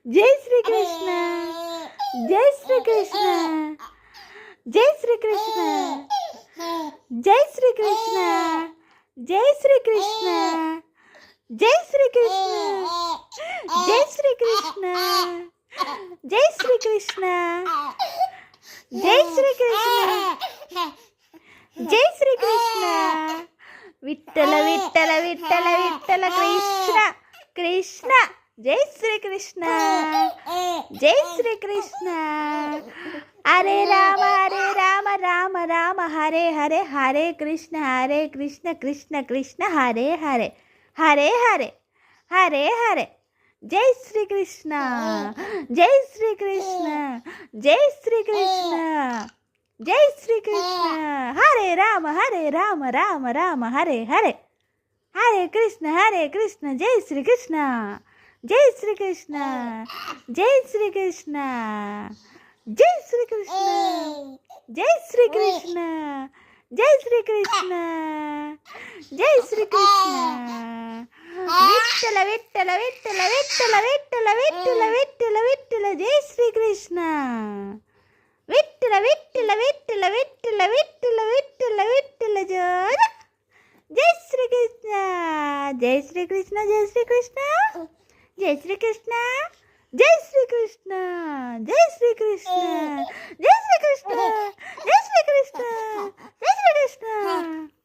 Jai Srikrishna Jai Srikrishna Jai Srikrishna Jai Srikrishna Jai Srikrishna Jai Srikrishna Jai Srikrishna Jai Srikrishna Jai Srikrishna Jai Srikrishna Vitthala Vitthala Vitthala Vitthala Krishna Krishna Jai Srikrishna Jai Srikrishna Hare Rama Rama Rama Hare Hare Hare Krishna Krishna Krishna Hare Hare Hare Hare Hare Hare Jai Srikrishna Jai Srikrishna Jai Srikrishna Jai Srikrishna Hare Rama Rama Rama Hare Hare Hare Krishna Jai Srikrishna Jai Srikrishna Jai Srikrishna Jai Srikrishna Jai Srikrishna Jai Srikrishna Jai Srikrishna Vitthala Vitthala Vitthala Vitthala Vitthala Vitthala Vitthala Vitthala Jai Srikrishna Vitthala Vitthala Vitthala Vitthala Vitthala Vitthala Vitthala Jai Srikrishna Jai Srikrishna Jai Srikrishna Jai Srikrishna Jai Srikrishna Jai Srikrishna Jai Srikrishna Jai Srikrishna Jai Srikrishna